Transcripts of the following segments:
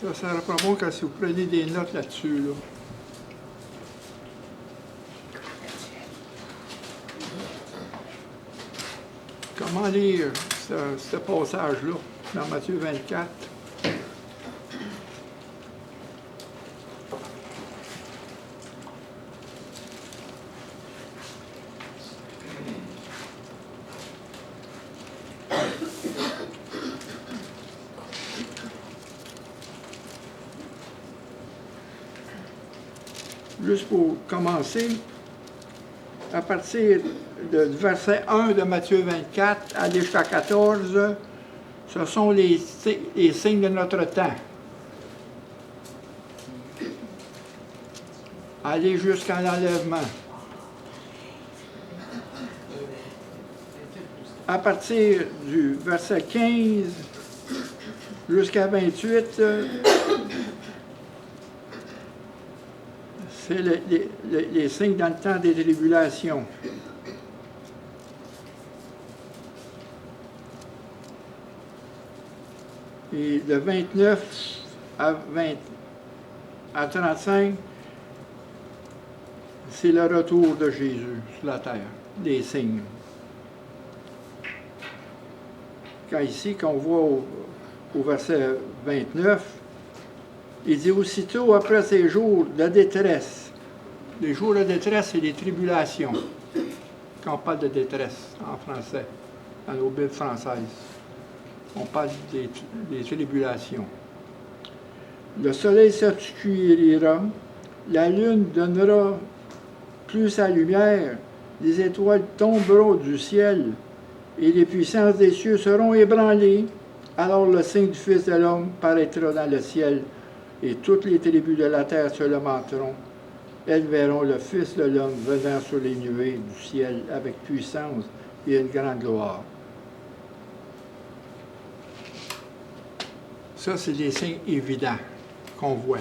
Ça serait pas bon quand si vous prenez des notes là-dessus, là. Comment lire ce passage-là dans Matthieu 24? Juste pour commencer, à partir du verset 1 de Matthieu 24, aller jusqu'à 14, ce sont les signes de notre temps. Aller jusqu'à l'enlèvement. À partir du verset 15 jusqu'à 28, c'est les signes dans le temps des tribulations. Et de 29 à 35, c'est le retour de Jésus sur la terre, des signes. Quand ici, qu'on voit au verset 29, il dit aussitôt après ces jours de détresse. Les jours de détresse, c'est les tribulations. Quand on parle de détresse en français, dans nos Bibles françaises, on parle des tribulations. Le soleil s'obscurira, la lune donnera plus sa lumière, les étoiles tomberont du ciel, et les puissances des cieux seront ébranlées. Alors le signe du Fils de l'homme paraîtra dans le ciel, et toutes les tribus de la terre se lamenteront. Elles verront le Fils de l'homme venant sur les nuées du ciel avec puissance et une grande gloire. Ça, c'est des signes évidents qu'on voit.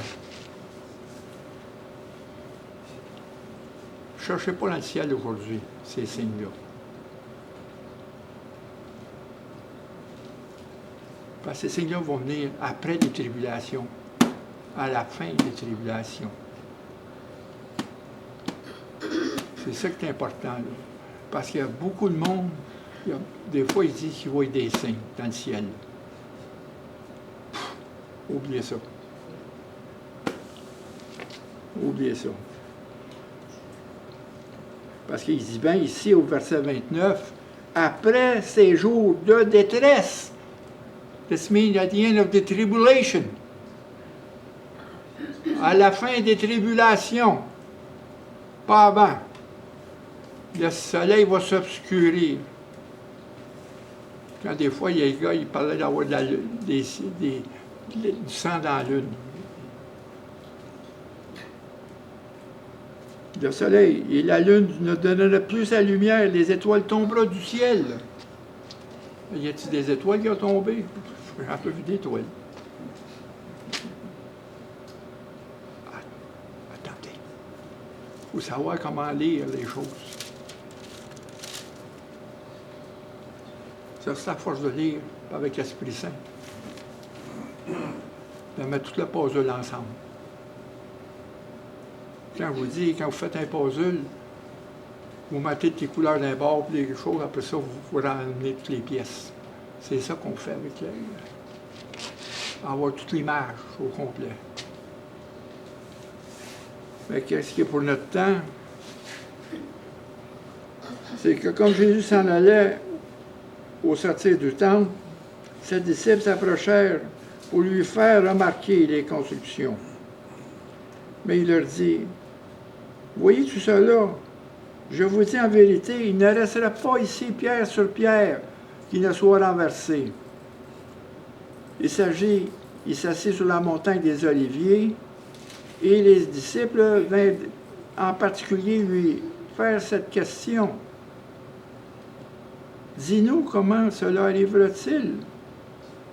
Ne cherchez pas dans le ciel aujourd'hui, ces signes-là. Parce que ces signes-là vont venir après les tribulations, à la fin des tribulations. C'est ça qui est important, là. Parce qu'il y a beaucoup de monde, des fois, ils disent qu'ils voient des signes dans le ciel. Oubliez ça. Oubliez ça. Parce qu'il dit bien ici au verset 29, après ces jours de détresse, this means at the end of the tribulation, à la fin des tribulations, pas avant, le soleil va s'obscurir. Quand des fois, il y a des gars, ils parlaient d'avoir du sang dans la lune. Le soleil et la lune ne donneraient plus sa lumière, les étoiles tomberont du ciel. Y a-t-il des étoiles qui ont tombé? J'ai un peu vu d'étoiles. Attendez. Il faut savoir comment lire les choses. C'est la force de lire avec l'Esprit Saint. De mettre tout le puzzle ensemble. Quand vous faites un puzzle, vous mettez toutes les couleurs d'un bord, puis des choses, après ça, vous ramenez toutes les pièces. C'est ça qu'on fait avec avoir toute l'image au complet. Mais qu'est-ce qui est pour notre temps? C'est que comme Jésus s'en allait au sortir du temple, ses disciples s'approchèrent pour lui faire remarquer les constructions. Mais il leur dit, « Voyez tout cela? Je vous dis en vérité, il ne restera pas ici pierre sur pierre qui ne soit renversé. » Il s'assit sur la montagne des Oliviers, et les disciples vinrent en particulier lui faire cette question. « Dis-nous comment cela arrivera-t-il?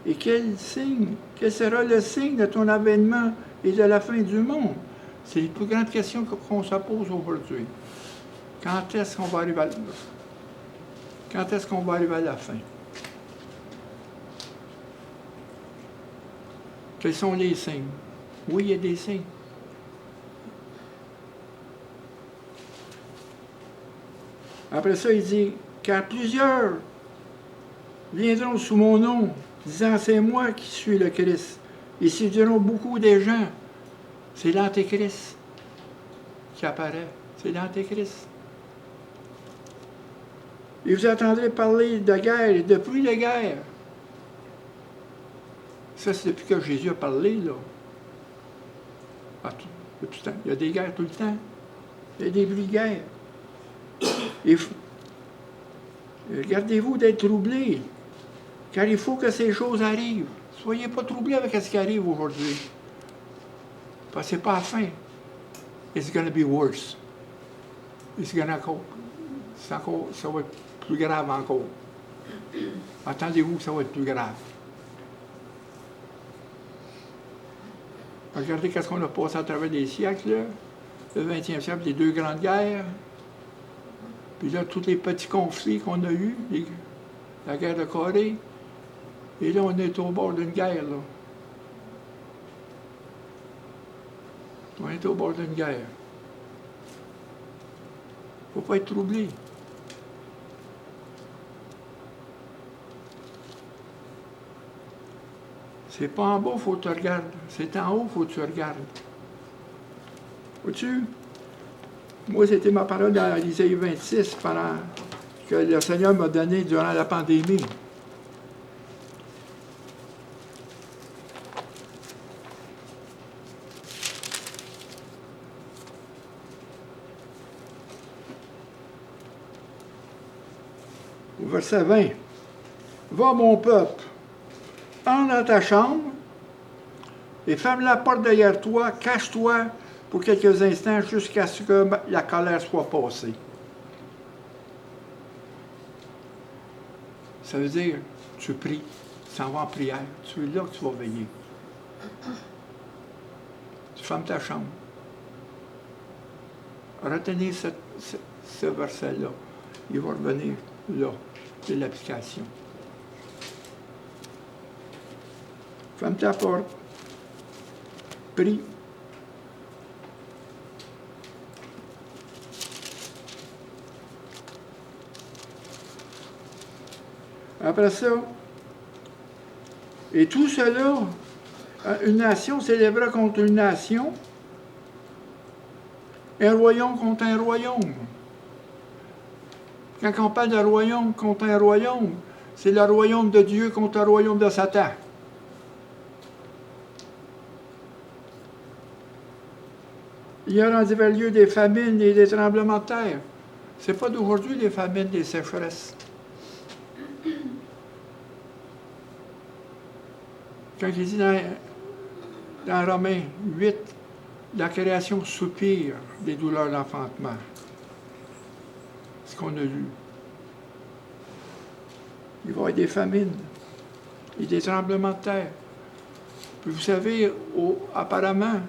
Et quel sera le signe de ton avènement et de la fin du monde? » C'est les plus grandes questions qu'on se pose aujourd'hui. Quand est-ce qu'on va arriver à la fin? Quels sont les signes? Oui, il y a des signes. Après ça, il dit, car plusieurs viendront sous mon nom, disant, c'est moi qui suis le Christ. Et séduiront beaucoup des gens. C'est l'Antéchrist qui apparaît. C'est l'Antéchrist. Et vous entendrez parler de guerre et de pluie de guerre. Ça, c'est depuis que Jésus a parlé, là. Depuis le temps. Il y a des guerres tout le temps. Il y a des bruits de guerre. Et gardez-vous d'être troublés, car il faut que ces choses arrivent. Soyez pas troublés avec ce qui arrive aujourd'hui. Parce que ce n'est pas la fin. It's going to be worse. Ça va être plus grave encore. Attendez-vous que ça va être plus grave. Regardez qu'est-ce qu'on a passé à travers les siècles, là. Le 20e siècle, les 2 grandes guerres. Puis là, tous les petits conflits qu'on a eus, la guerre de Corée. Et là, on est au bord d'une guerre, là. On est au bord d'une guerre. Il ne faut pas être troublé. C'est pas en bas, il faut que tu regardes. C'est en haut, il faut que tu regardes. Vois-tu? Moi, c'était ma parole dans Isaïe 26 pendant que le Seigneur m'a donné durant la pandémie. Au verset 20. Va, mon peuple, entre dans ta chambre et ferme la porte derrière toi, cache-toi pour quelques instants jusqu'à ce que la colère soit passée. Ça veut dire, tu pries, tu t'en vas en prière, tu es là que tu vas veiller. Tu fermes ta chambre. Retenez ce verset-là. Il va revenir là, de l'application. Ferme ta porte. Prie. Après ça, et tout cela, une nation s'élèvera contre une nation, un royaume contre un royaume. Quand on parle de royaume contre un royaume, c'est le royaume de Dieu contre le royaume de Satan. Il y aura en divers lieux des famines et des tremblements de terre. Ce n'est pas d'aujourd'hui les famines, les sécheresses. Quand il dit dans Romains 8, la création soupire des douleurs d'enfantement. Ce qu'on a lu. Il va y avoir des famines et des tremblements de terre. Puis vous savez, apparemment,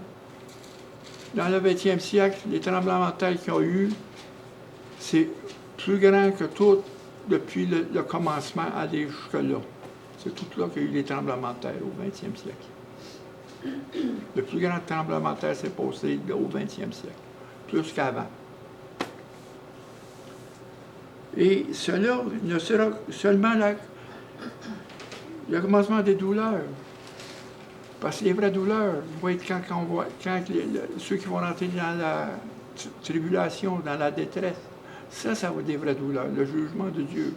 dans le 20e siècle, les tremblements de terre qu'il y a eu, c'est plus grand que tout depuis le commencement à aller jusque-là. C'est tout là qu'il y a eu les tremblements de terre au 20e siècle. Le plus grand tremblement de terre s'est passé au 20e siècle, plus qu'avant. Et cela ne sera seulement le commencement des douleurs. Parce que les vraies douleurs vont être quand ceux qui vont rentrer dans la tribulation, dans la détresse. Ça va être des vraies douleurs, le jugement de Dieu.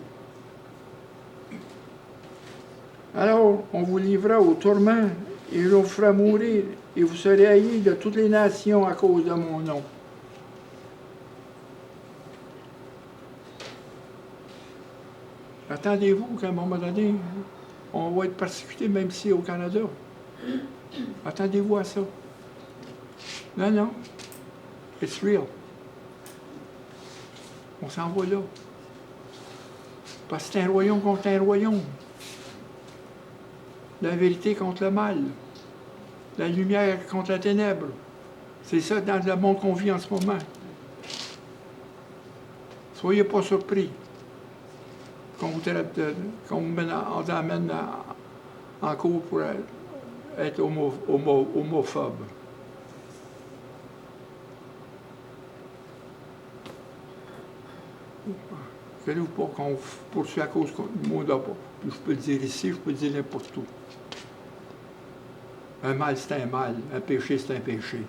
Alors, on vous livrera au tourment et on vous fera mourir, et vous serez haïs de toutes les nations à cause de mon nom. Attendez-vous qu'à un moment donné, on va être persécuté, même ici au Canada. Attendez-vous à ça. Non, non. It's real. On s'en va là. Parce que c'est un royaume contre un royaume. La vérité contre le mal. La lumière contre la ténèbre. C'est ça dans le monde qu'on vit en ce moment. Soyez pas surpris qu'on vous amène en cours pour être homophobe. Craignez-vous pas qu'on vous poursuit à cause du mot d'abord. Je peux le dire ici, je peux le dire n'importe où. Un mal, c'est un mal. Un péché, c'est un péché.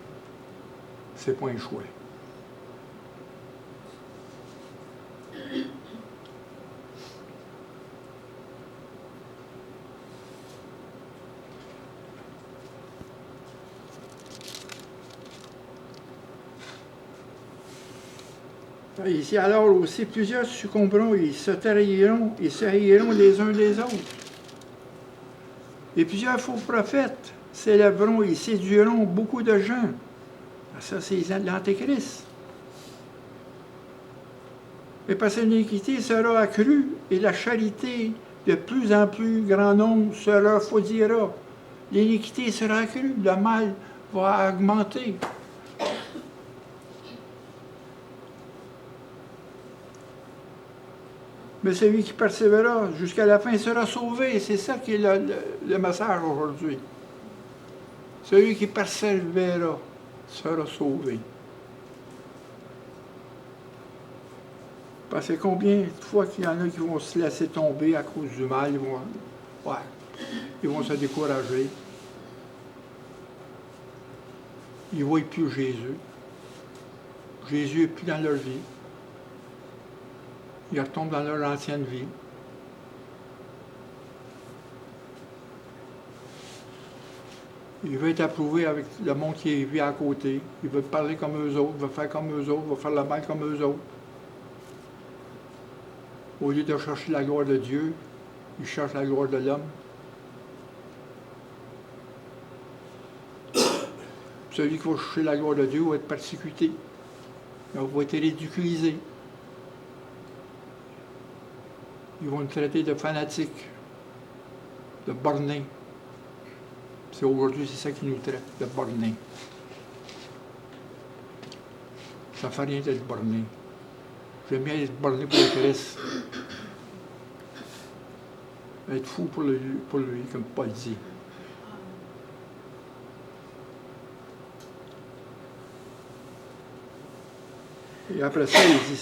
C'est pas un choix. Ici, alors aussi, plusieurs succomberont, ils se trahiront les uns les autres. Et plusieurs faux prophètes s'élèveront et séduiront beaucoup de gens. Ça, c'est l'Antéchrist. Et parce que l'iniquité sera accrue et la charité de plus en plus grand nombre se refroidira. L'iniquité sera accrue, le mal va augmenter. Mais celui qui persévérera jusqu'à la fin sera sauvé. C'est ça qui est le message aujourd'hui. Celui qui persévérera sera sauvé. Parce que combien de fois qu'il y en a qui vont se laisser tomber à cause du mal, ils vont se décourager. Ils ne voient plus Jésus. Jésus n'est plus dans leur vie. Ils retombent dans leur ancienne vie. Il veut être approuvé avec le monde qui vit à côté. Il veut parler comme eux autres, il veut faire comme eux autres, il veut faire le mal comme eux autres. Au lieu de chercher la gloire de Dieu, il cherche la gloire de l'homme. Celui qui va chercher la gloire de Dieu va être persécuté. Il va être ridiculisé. Ils vont le traiter de fanatique, de borné. C'est aujourd'hui, c'est ça qu'ils nous traitent, de borné. Ça ne fait rien d'être borné. J'aime bien être borné pour le Christ. Être fou pour lui, comme Paul dit. Et après ça, il dit,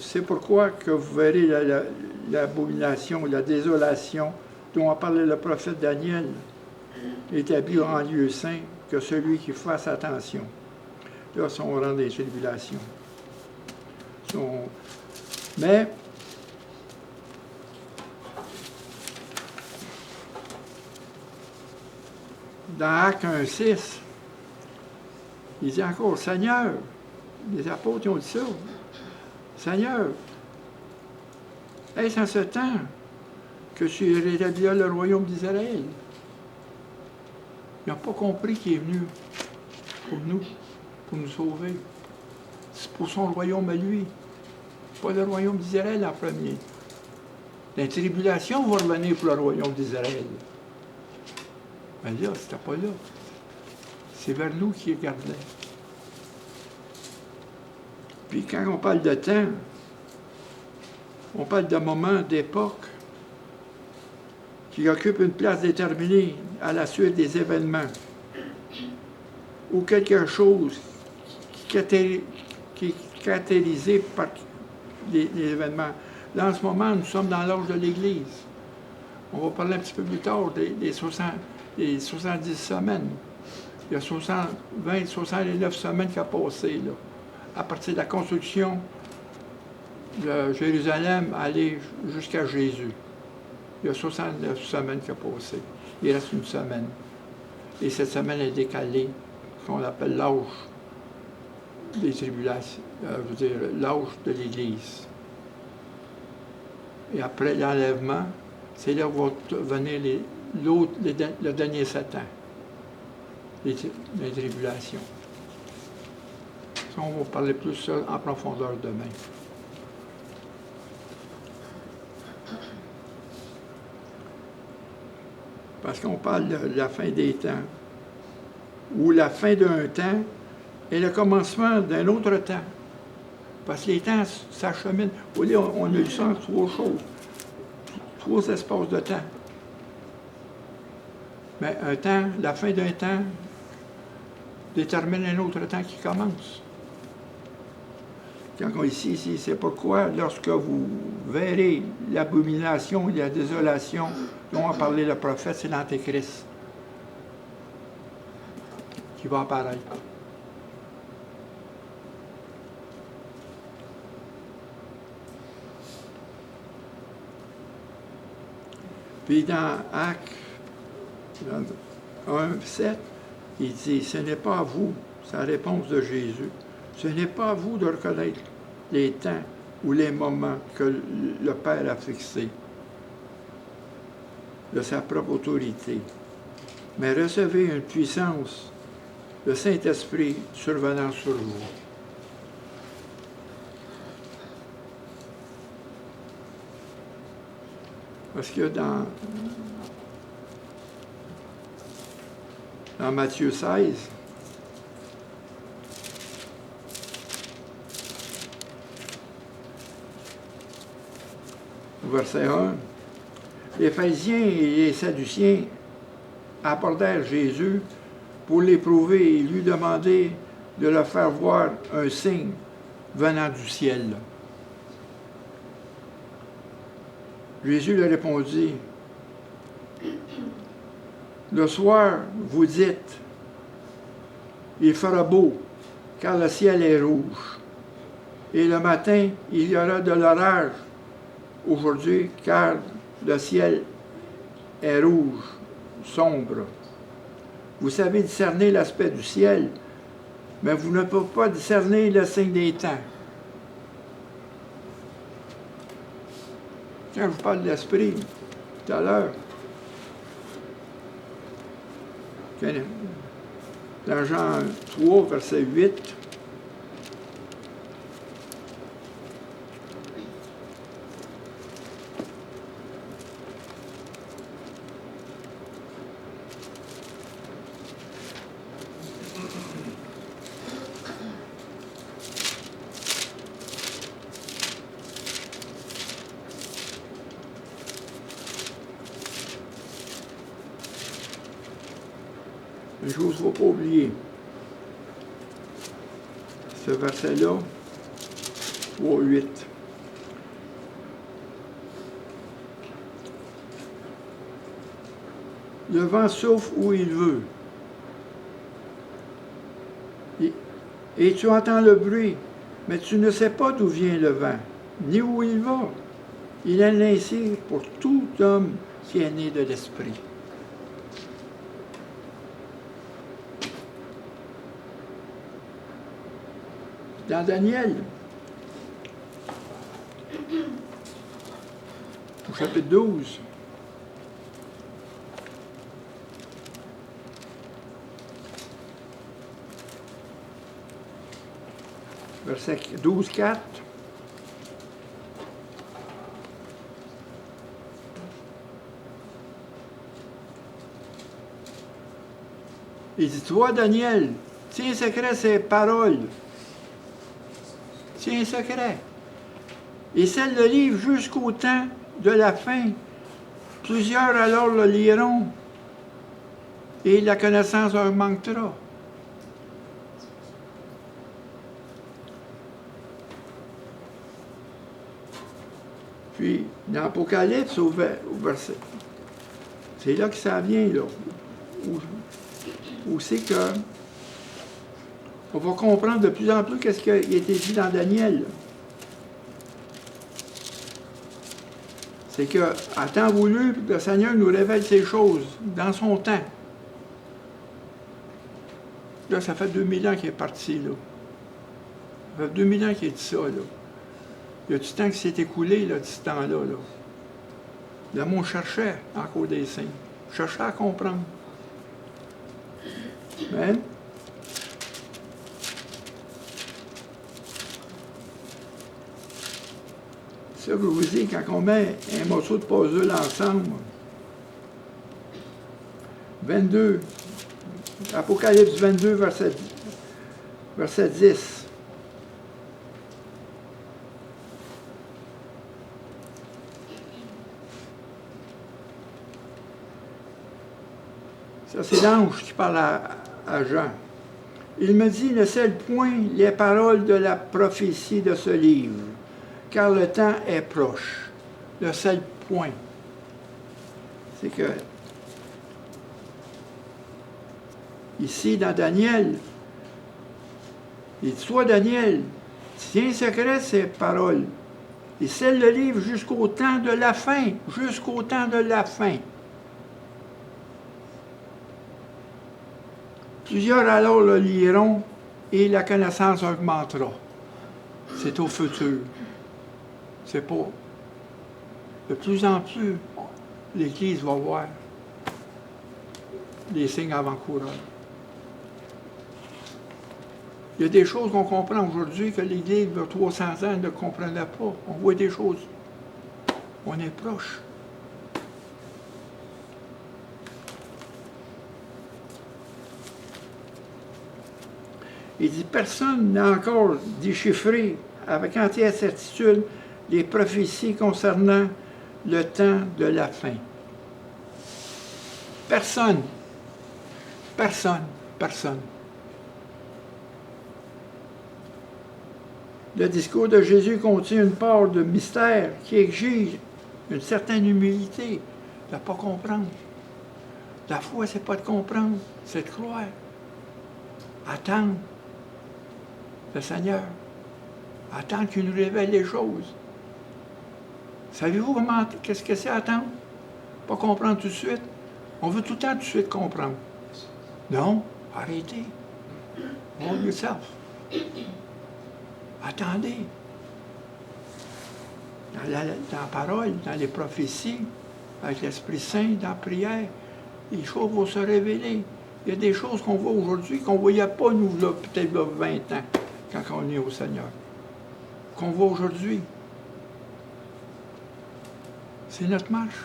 c'est pourquoi que vous verrez l'abomination, la désolation dont a parlé le prophète Daniel, établi en lieu saint, que celui qui fasse attention. Là, son rang des tribulations. Mais, dans Actes 1,6, il dit encore, Seigneur, les apôtres ont dit ça, Seigneur, est-ce en ce temps que tu rétabliras le royaume d'Israël? Ils n'ont pas compris qu'il est venu pour nous sauver. C'est pour son royaume à lui, pas le royaume d'Israël en premier. La tribulation va revenir pour le royaume d'Israël. Mais là, c'était pas là. C'est vers nous qu'il regardait. Puis quand on parle de temps, on parle de moments, d'époque, qui occupent une place déterminée à la suite des événements, ou quelque chose qui est caractérisé par les événements. Là, en ce moment, nous sommes dans l'âge de l'Église. On va parler un petit peu plus tard des 70 semaines. Il y a 69 semaines qui ont passé, là, à partir de la construction de Jérusalem, aller jusqu'à Jésus. Il y a 69 semaines qui ont passé. Il reste une semaine. Et cette semaine est décalée, ce qu'on appelle l'âge des tribulations, l'âge de l'Église. Et après l'enlèvement, c'est là où vont venir le dernier Satan, les tribulations. Ça, on va parler plus ça en profondeur demain. Parce qu'on parle de la fin des temps, ou la fin d'un temps et le commencement d'un autre temps. Parce que les temps s'acheminent. Au lieu, on a eu ça en trois choses, trois espaces de temps. Mais un temps, la fin d'un temps, détermine un autre temps qui commence. Quand on ici, c'est pourquoi, lorsque vous verrez l'abomination et la désolation dont a parlé le prophète, c'est l'Antéchrist qui va apparaître. Puis dans Actes 1:7, il dit, ce n'est pas à vous, c'est la réponse de Jésus, ce n'est pas à vous de reconnaître les temps ou les moments que le Père a fixés de sa propre autorité, mais recevez une puissance, le Saint-Esprit survenant sur vous. Parce que dans Matthieu 16, verset 1, les pharisiens et les sadduciens abordèrent Jésus pour l'éprouver et lui demander de leur faire voir un signe venant du ciel. Jésus leur répondit, le soir, vous dites, il fera beau, car le ciel est rouge. Et le matin, il y aura de l'orage aujourd'hui, car le ciel est rouge, sombre. Vous savez discerner l'aspect du ciel, mais vous ne pouvez pas discerner le signe des temps. Quand je vous parle de l'esprit, tout à l'heure, dans Jean 3, verset 8, une chose qu'il ne faut pas oublier. Ce verset-là, 3:8. Le vent souffle où il veut. Et tu entends le bruit, mais tu ne sais pas d'où vient le vent, ni où il va. Il en est ainsi pour tout homme qui est né de l'Esprit. Dans Daniel, au chapitre 12, verset 12, 4, il dit, toi, Daniel, tiens secret ces paroles. Tiens secret. Et celle le livre jusqu'au temps de la fin. Plusieurs alors le liront, et la connaissance leur manquera. Puis, dans l'Apocalypse, au verset, c'est là que ça vient, là, où c'est que on va comprendre de plus en plus qu'est-ce qui a été dit dans Daniel. C'est qu'à temps voulu, le Seigneur nous révèle ces choses dans son temps. Là, ça fait 2000 ans qu'il est parti, là. Ça fait 2000 ans qu'il a dit ça, là. Il y a du temps qui s'est écoulé, là, de ce temps-là, là. Le monde cherchait encore des signes. Cherchait à comprendre. Mais ça, je vous dis, quand on met un morceau de puzzle ensemble, 22, Apocalypse 22, verset 10. Ça, c'est l'ange qui parle à Jean. Il me dit, ne scelle point les paroles de la prophétie de ce livre, car le temps est proche. Ne scelle point. C'est que, ici, dans Daniel, il dit, toi, Daniel, tiens secret ces paroles, et scelle le livre jusqu'au temps de la fin, jusqu'au temps de la fin. Plusieurs alors le liront et la connaissance augmentera. C'est au futur. C'est pas. De plus en plus, l'Église va voir les signes avant-coureurs. Il y a des choses qu'on comprend aujourd'hui que l'Église, il y a 300 ans, ne comprenait pas. On voit des choses. On est proche. Il dit, personne n'a encore déchiffré avec entière certitude les prophéties concernant le temps de la fin. Personne. Personne. Personne. Le discours de Jésus contient une part de mystère qui exige une certaine humilité de ne pas comprendre. La foi, c'est pas de comprendre, c'est de croire. Attendre le Seigneur. Attendre qu'il nous révèle les choses. Savez-vous comment, qu'est-ce que c'est attendre? Pas comprendre tout de suite. On veut tout le temps tout de suite comprendre. Non, arrêtez. Hold yourself. Attendez. Dans la parole, dans les prophéties, avec l'Esprit Saint, dans la prière, les choses vont se révéler. Il y a des choses qu'on voit aujourd'hui qu'on ne voyait pas, nous, là, peut-être là, 20 ans, quand on est au Seigneur. Qu'on voit aujourd'hui. C'est notre marche.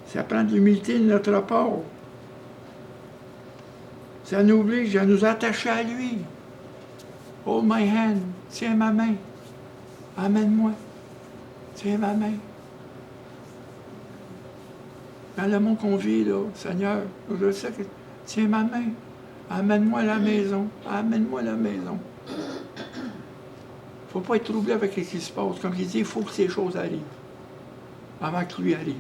Ça prend de l'humilité de notre part. Ça nous oblige à nous attacher à lui. Hold my hand. Tiens ma main. Amène-moi. Tiens ma main. Dans le monde qu'on vit, là, Seigneur, je sais que tiens ma main. Amène-moi à la maison. Amène-moi à la maison. Il ne faut pas être troublé avec ce qui se passe. Comme il dit, il faut que ces choses arrivent. Avant que lui arrive.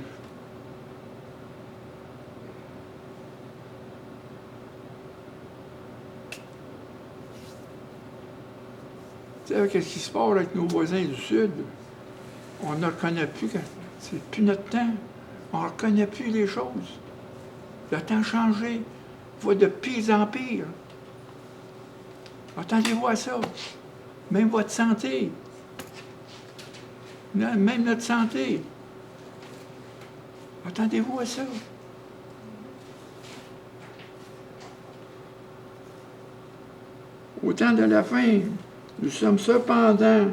Tu sais, avec ce qui se passe avec nos voisins du Sud, on ne reconnaît plus que c'est plus notre temps. On ne reconnaît plus les choses. Le temps a changé. Il va de pire en pire. Attendez-vous à ça. Même votre santé. Même notre santé. Attendez-vous à ça. Au temps de la fin, nous sommes cependant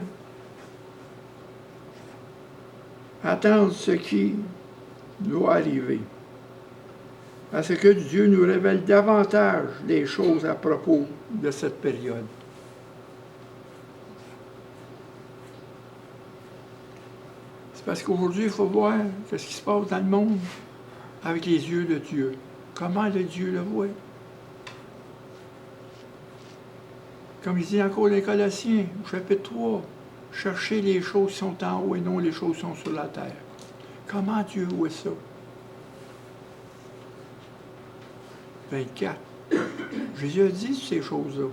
à attendre ce qui doit arriver. Parce que Dieu nous révèle davantage des choses à propos de cette période. C'est parce qu'aujourd'hui, il faut voir ce qui se passe dans le monde avec les yeux de Dieu. Comment le Dieu le voit. Comme il dit encore les Colossiens, au chapitre 3, cherchez les choses qui sont en haut et non les choses qui sont sur la terre. Comment Dieu voit ça? 24. Jésus a dit ces choses-là.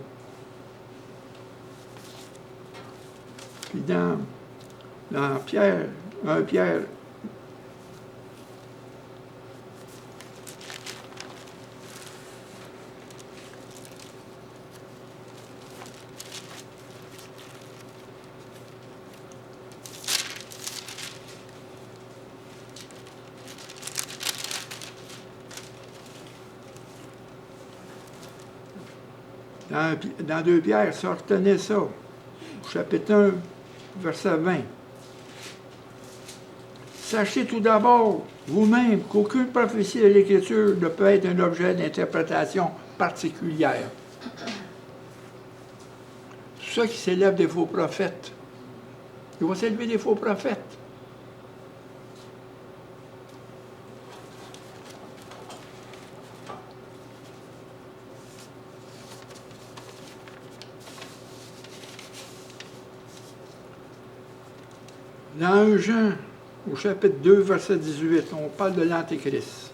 Puis dans Pierre, 1 Pierre, dans 2 Pierre, ça retenait ça. Chapitre 1, verset 20. Sachez tout d'abord, vous-même, qu'aucune prophétie de l'Écriture ne peut être un objet d'interprétation particulière. C'est ça qui s'élève des faux prophètes. Il va s'élever des faux prophètes. Dans 1 Jean, au chapitre 2, verset 18, on parle de l'Antéchrist.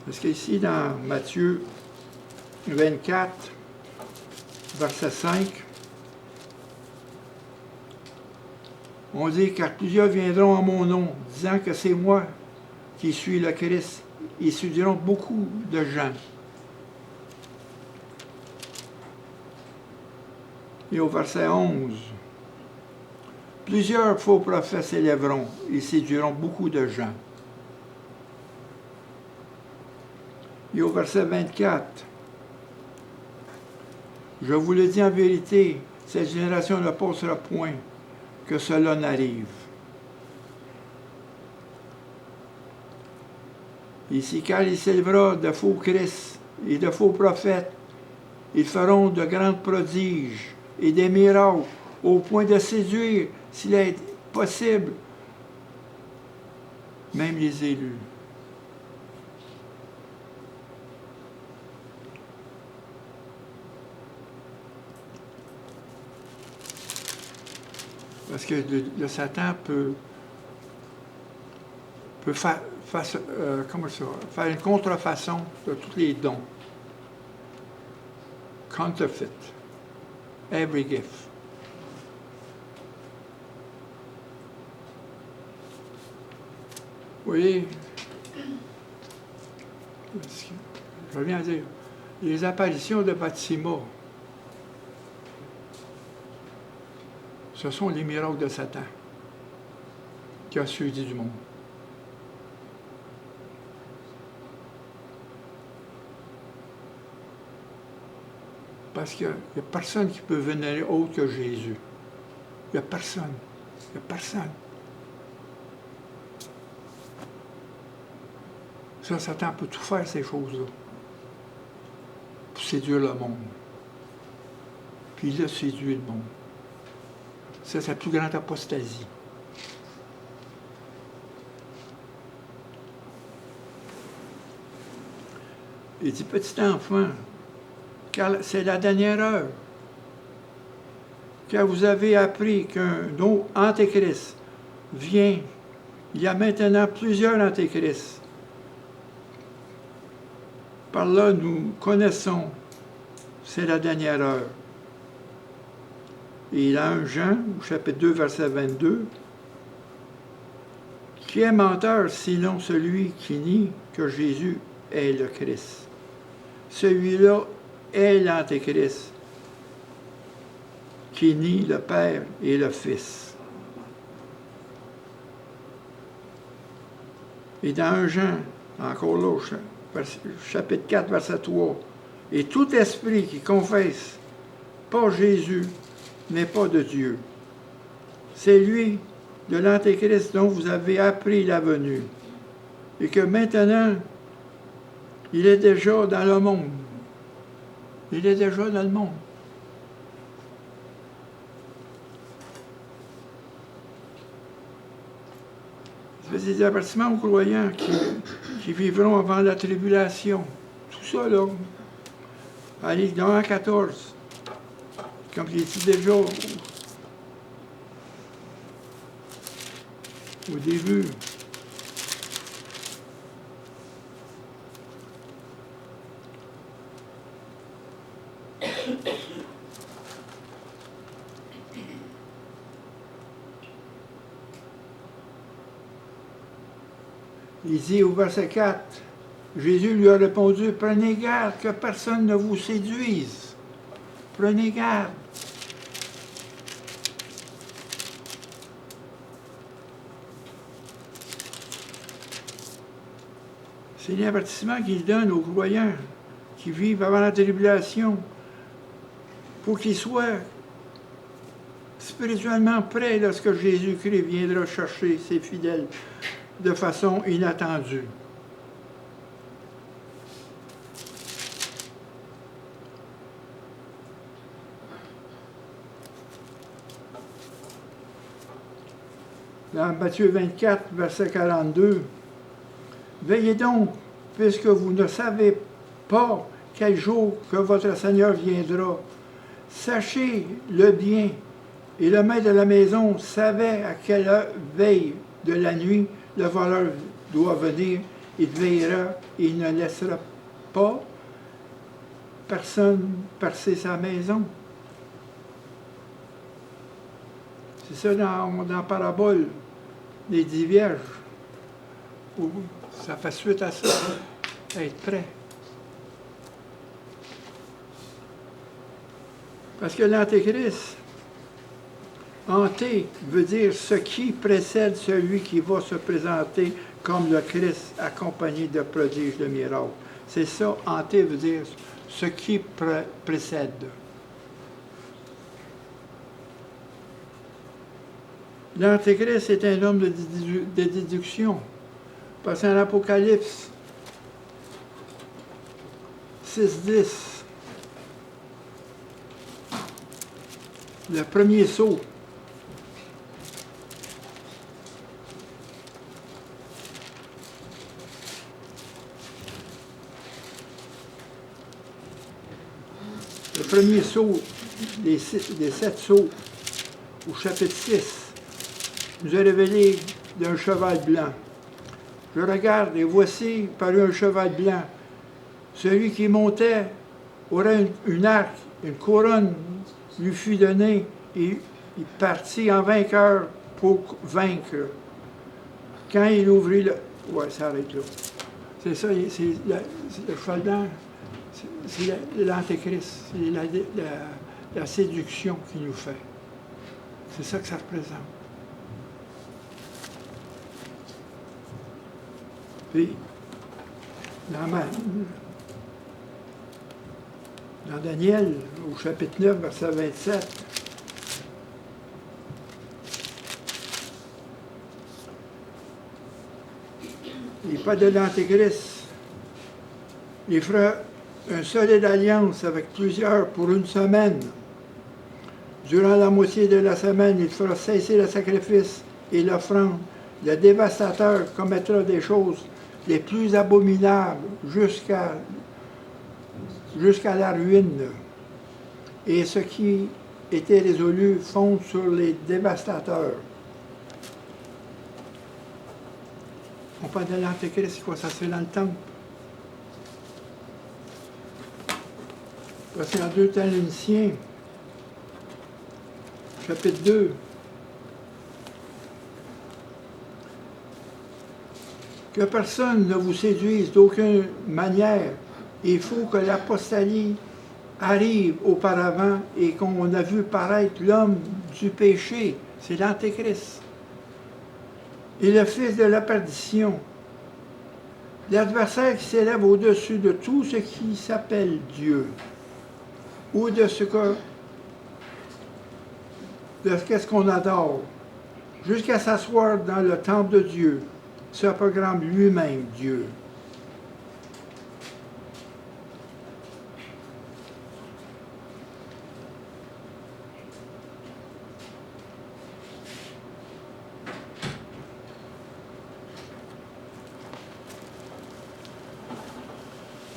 Parce qu'ici, dans Matthieu 24, verset 5, on dit « Car plusieurs viendront en mon nom, disant que c'est moi qui suis le Christ. » Ils séduiront beaucoup de gens. Et au verset 11, « Plusieurs faux prophètes s'élèveront, ils séduiront beaucoup de gens. » Et au verset 24, « Je vous le dis en vérité, cette génération ne passera point que cela n'arrive. » Ici, car il s'élèvera de faux Christ et de faux prophètes, ils feront de grands prodiges et des miracles au point de séduire, s'il est possible, même les élus. Parce que le Satan peut faire une contrefaçon de tous les dons. Counterfeit. Every gift. Vous voyez, je viens à dire, les apparitions de Fatima, ce sont les miracles de Satan qui a suivi du monde. Parce qu'il n'y a personne qui peut vénérer autre que Jésus. Il n'y a personne. Il n'y a personne. Ça, Satan peut tout faire, ces choses-là, pour séduire le monde. Puis il a séduit le monde. Ça, c'est la plus grande apostasie. Il dit, petit enfant, car c'est la dernière heure, car vous avez appris qu'un autre antéchrist vient. Il y a maintenant plusieurs antéchrists. Par là, nous connaissons, c'est la dernière heure. Et dans 1 Jean, au chapitre 2, verset 22, qui est menteur sinon celui qui nie que Jésus est le Christ? Celui-là est l'Antéchrist, qui nie le Père et le Fils. Et dans 1 Jean, encore là, chapitre 4, verset 3, « Et tout esprit qui confesse pas Jésus n'est pas de Dieu. C'est lui, de l'Antéchrist, dont vous avez appris la venue, et que maintenant, il est déjà dans le monde. » Il est déjà dans le monde. C'est des avertissements aux croyants qui vivront avant la tribulation. Tout ça, là. Allez, dans 14, comme il dit déjà au début. Il dit au verset 4, Jésus lui a répondu, « Prenez garde que personne ne vous séduise. Prenez garde. » C'est l'avertissement qu'il donne aux croyants qui vivent avant la tribulation pour qu'ils soient spirituellement prêts lorsque Jésus-Christ viendra chercher ses fidèles de façon inattendue. Dans Matthieu 24, verset 42, « Veillez donc, puisque vous ne savez pas quel jour que votre Seigneur viendra. Sachez le bien. Et le maître de la maison savait à quelle veille de la nuit le voleur doit venir. Il veillera et il ne laissera pas personne percer sa maison. C'est ça dans la parabole des 10 vierges. Où ça fait suite à ça. Être prêt. Parce que l'Antéchrist, hanté veut dire ce qui précède celui qui va se présenter comme le Christ accompagné de prodiges de miracles. C'est ça, hanté veut dire ce qui précède. L'Antéchrist est un homme de déduction. Parce qu'en Apocalypse 6:10, le premier sceau, le premier sceau des 7 sceaux, au chapitre 6, nous a révélé d'un cheval blanc. Je regarde et voici parut un cheval blanc. Celui qui montait aurait une arc, une couronne lui fut donnée et il partit en vainqueur pour vaincre. Quand il ouvrit le... Ouais, ça arrête là. C'est ça, c'est le cheval blanc, c'est l'Antéchrist, c'est la séduction qu'il nous fait. C'est ça que ça représente. Puis, dans Daniel, au chapitre 9, verset 27, il parle de l'Antéchrist. Il fera une solide alliance avec plusieurs pour une semaine. Durant la moitié de la semaine, il fera cesser le sacrifice et l'offrande. Le dévastateur commettra des choses les plus abominables jusqu'à la ruine. Et ce qui était résolu fonde sur les dévastateurs. On parle de l'Antéchrist, il faut s'asseoir dans le temple. Voici en 2 Thessaloniciens, chapitre 2. Que personne ne vous séduise d'aucune manière. Il faut que l'apostasie arrive auparavant et qu'on a vu paraître l'homme du péché. C'est l'Antéchrist. Et le fils de la perdition. L'adversaire qui s'élève au-dessus de tout ce qui s'appelle Dieu. Ou de ce qu'est-ce qu'on adore. Jusqu'à s'asseoir dans le temple de Dieu. Se programme lui-même Dieu.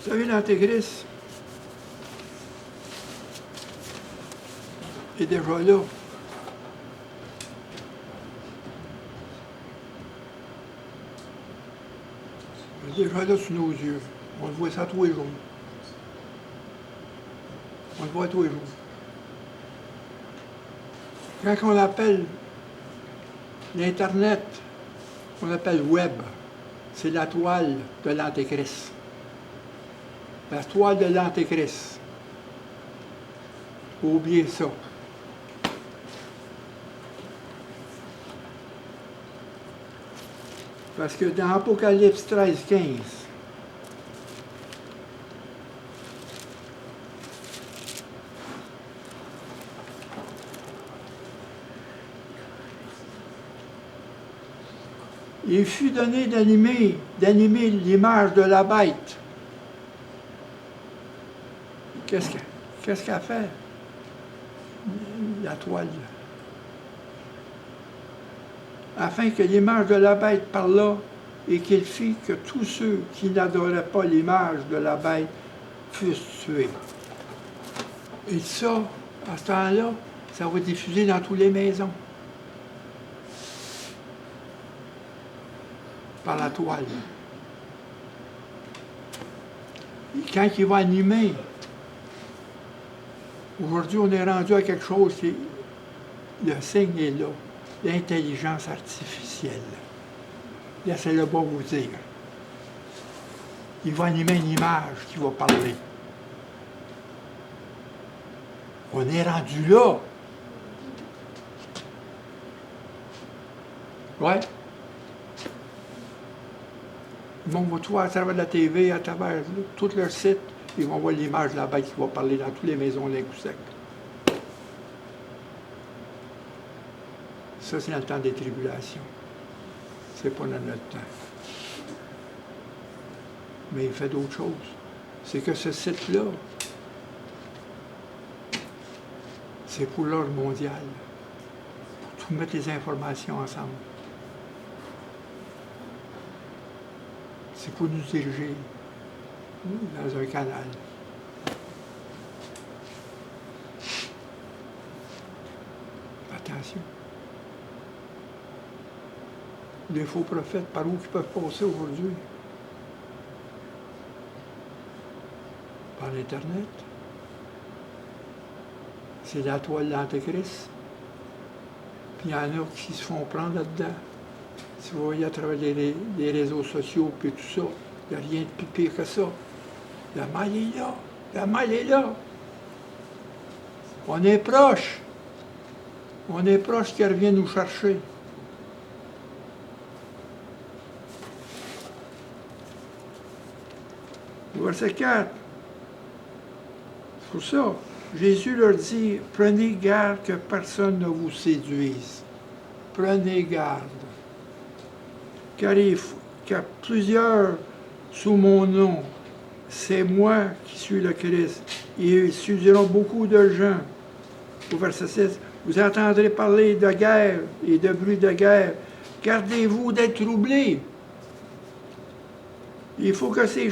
Vous savez, l'Antéchrist est déjà là. Déjà là sous nos yeux. On le voit ça tous les jours. On le voit tous les jours. Quand on appelle l'Internet, on appelle web, c'est la toile de l'Antéchrist. La toile de l'Antéchrist. Faut oublier ça. Parce que dans Apocalypse 13:15, il fut donné d'animer l'image de la bête. Qu'est-ce qu'elle fait? La toile. Afin que l'image de la bête parlât et qu'il fit que tous ceux qui n'adoraient pas l'image de la bête fussent tués. Et ça, À ce temps-là, ça va diffuser dans toutes les maisons. Par la toile. Et quand il va animer, aujourd'hui, on est rendu à quelque chose qui, le signe est là, l'intelligence artificielle. Laissez-le pas vous dire. Il va animer une image qui va parler. On est rendu là. Ouais. Le monde va tout voir à travers la TV, à travers tout leur site. Ils vont voir l'image de la bête qui va parler dans toutes les maisons d'un coup sec. Ça, c'est dans le temps des tribulations. C'est pas dans notre temps. Mais il fait d'autres choses. C'est que ce site-là, c'est pour l'ordre mondial. Pour tout mettre les informations ensemble. C'est pour nous diriger dans un canal. Attention. Les faux prophètes, par où ils peuvent passer aujourd'hui? Par l'Internet. C'est la toile d'Antéchrist. Puis il y en a qui se font prendre là-dedans. Si vous voyez à travers les réseaux sociaux et tout ça, il n'y a rien de plus pire que ça. La maille est là. La maille est là. On est proche. On est proche qu'elle revienne nous chercher. Verset 4. C'est pour ça, Jésus leur dit, prenez garde que personne ne vous séduise. Prenez garde. Car il y a plusieurs sous mon nom. C'est moi qui suis le Christ. Et il séduira beaucoup de gens. Au verset 6, vous entendrez parler de guerre et de bruit de guerre. Gardez-vous d'être troublés. Il faut que ces